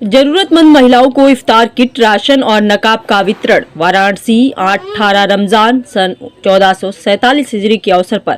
जरूरतमंद महिलाओं को इफ्तार किट, राशन और नकाब का वितरण। वाराणसी 18 रमजान सन 1447 हिजरी के अवसर पर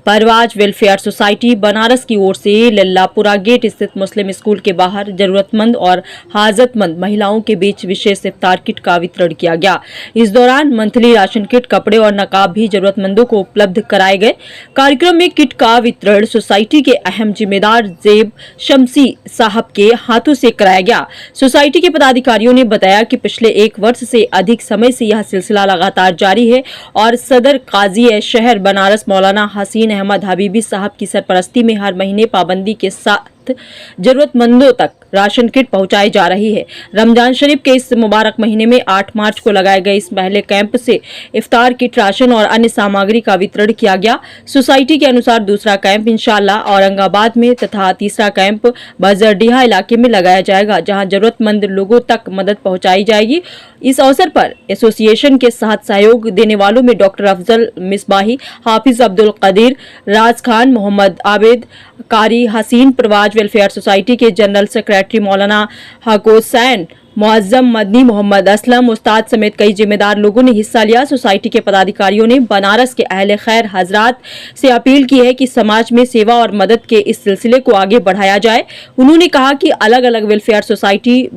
परवाज वेलफेयर सोसाइटी बनारस की ओर से लल्लापुरा गेट स्थित मुस्लिम स्कूल के बाहर जरूरतमंद और हाजतमंद महिलाओं के बीच विशेष इफ्तार किट का वितरण किया गया। इस दौरान मंथली राशन किट, कपड़े और नकाब भी जरूरतमंदों को उपलब्ध कराए गए। कार्यक्रम में किट का वितरण सोसाइटी के अहम जिम्मेदार ज़ेब शमसी साहब के हाथों से कराया गया। सोसाइटी के पदाधिकारियों ने बताया कि पिछले 1 वर्ष से अधिक समय से यह सिलसिला लगातार जारी है और सदर काजी शहर बनारस मौलाना हसीन अहमद हबीबी साहब की सरपरस्ती में हर महीने पाबंदी के साथ जरूरतमंदों तक राशन किट पहुंचाई जा रही है। रमजान शरीफ के इस मुबारक महीने में 8 मार्च को लगाए गए इस पहले कैंप से इफ्तार किट, राशन और अन्य सामग्री का वितरण किया गया। सोसाइटी के अनुसार दूसरा कैंप इंशाअल्लाह औरंगाबाद में तथा तीसरा कैंप बजरडीहा इलाके में लगाया जाएगा, जहां जरूरतमंद लोगों तक मदद पहुंचाई जाएगी। इस अवसर पर एसोसिएशन के साथ सहयोग देने वालों में डॉक्टर अफजल मिसबाही, हाफिज अब्दुल कदीर, राज खान, मोहम्मद आबिद, कारी हसीन, परवाज वेलफेयर सोसाइटी के जनरल सेक्रेटरी मौलाना हकोसैन, मुअज्जम मदनी, मोहम्मद असलम, उस्ताद समेत कई जिम्मेदार लोगों ने हिस्सा लिया। सोसाइटी के पदाधिकारियों ने बनारस के अहले खैर हजरात से अपील की है कि समाज में सेवा और मदद के इस सिलसिले को आगे बढ़ाया जाए। उन्होंने कहा कि अलग अलग वेलफेयर सोसाइटी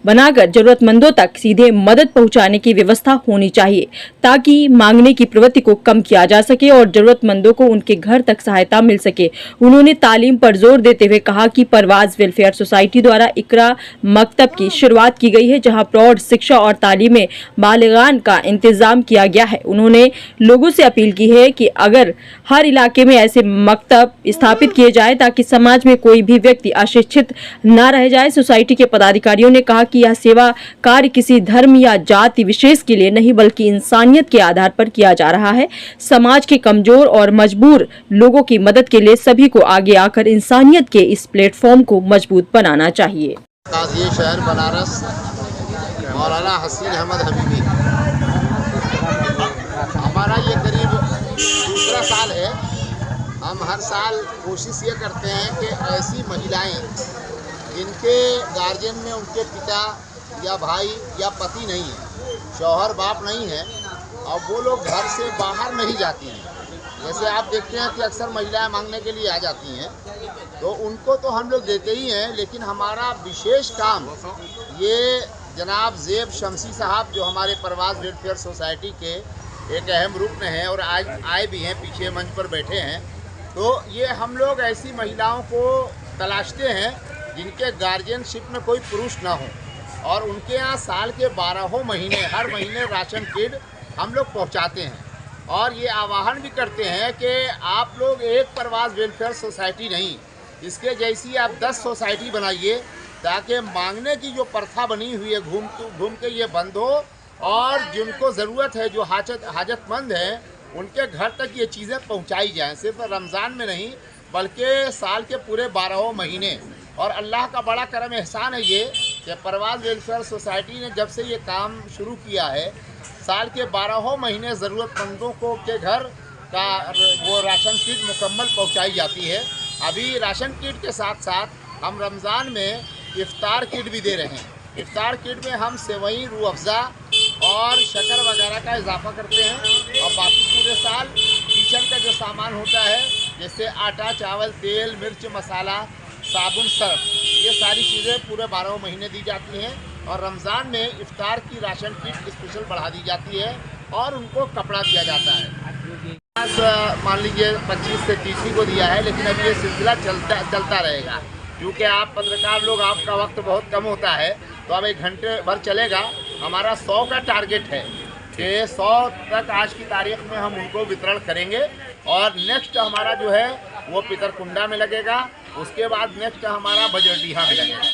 बनाकर जरूरतमंदों तक सीधे मदद पहुंचाने की व्यवस्था होनी चाहिए, ताकि मांगने की प्रवृत्ति को कम किया जा सके और जरूरतमंदों को उनके घर तक सहायता मिल सके। उन्होंने तालीम पर जोर देते हुए कहा कि परवाज वेलफेयर सोसाइटी द्वारा इकरा मकतब की शुरुआत की गई है, जहां प्रौढ़ शिक्षा और तालीम बालिगान का इंतजाम किया गया है। उन्होंने लोगों से अपील की है कि अगर हर इलाके में ऐसे मकतब स्थापित किए जाए ताकि समाज में कोई भी व्यक्ति अशिक्षित न रह जाए। सोसाइटी के पदाधिकारियों ने कहा कि यह सेवा कार्य किसी धर्म या जाति विशेष के लिए नहीं बल्कि इंसानियत के आधार पर किया जा रहा है। समाज के कमजोर और मजबूर लोगों की मदद के लिए सभी को आगे आकर इंसानियत के इस प्लेटफॉर्म को मजबूत बनाना चाहिए। काजी शहर बनारस मौलाना हसीन अहमद हबीबी, हमारा ये करीब दूसरा साल है। हम हर साल कोशिश ये करते हैं कि ऐसी महिलाएं जिनके गार्जियन में उनके पिता या भाई या पति नहीं है, शौहर बाप नहीं है और वो लोग घर से बाहर नहीं जाती हैं। जैसे आप देखते हैं कि अक्सर महिलाएं मांगने के लिए आ जाती हैं, तो उनको तो हम लोग देते ही हैं, लेकिन हमारा विशेष काम ये जनाब ज़ेब शमसी साहब जो हमारे परवाज वेलफेयर सोसाइटी के एक अहम रुकन हैं और आज आए भी हैं, पीछे मंच पर बैठे हैं, तो ये हम लोग ऐसी महिलाओं को तलाशते हैं जिनके गार्जियनशिप में कोई पुरुष ना हो और उनके यहाँ साल के 12 महीने हर महीने राशन किट हम लोग पहुँचाते हैं। और ये आह्वान भी करते हैं कि आप लोग एक परवाज वेलफेयर सोसाइटी नहीं, इसके जैसी आप 10 सोसाइटी बनाइए, ताकि मांगने की जो प्रथा बनी हुई है घूम के ये बंद हो और जिनको ज़रूरत है, जो हाजतमंद हैं, उनके घर तक ये चीज़ें पहुँचाई जाएँ। सिर्फ रमज़ान में नहीं बल्कि साल के पूरे 12 महीने। और अल्लाह का बड़ा करम एहसान है ये कि परवाज वेलफेयर सोसाइटी ने जब से ये काम शुरू किया है, साल के 12 महीने ज़रूरतमंदों को के घर का वो राशन किट मुकम्मल पहुंचाई जाती है। अभी राशन किट के साथ साथ हम रमज़ान में इफ्तार किट भी दे रहे हैं। इफ्तार किट में हम सेवई, रूह अफ़ज़ा और शक्कर वगैरह का इजाफा करते हैं और बाकी पूरे साल किचन का जो सामान होता है, जैसे आटा, चावल, तेल, मिर्च, मसाला, साबुन, सर्फ, ये सारी चीज़ें पूरे 12 महीने दी जाती हैं। और रमज़ान में इफ्तार की राशन किट स्पेशल बढ़ा दी जाती है और उनको कपड़ा दिया जाता है। मान लीजिए 25 से 30 को दिया है, लेकिन अभी ये सिलसिला चलता रहेगा, क्योंकि आप पत्रकार लोग, आपका वक्त बहुत कम होता है, तो अब 1 घंटे भर चलेगा। हमारा 100 का टारगेट है कि 100 तक आज की तारीख में हम उनको वितरण करेंगे। और नेक्स्ट हमारा जो है वो पितरकुंडा में लगेगा, उसके बाद नेक्स्ट हमारा बजरडीहा में लगेगा।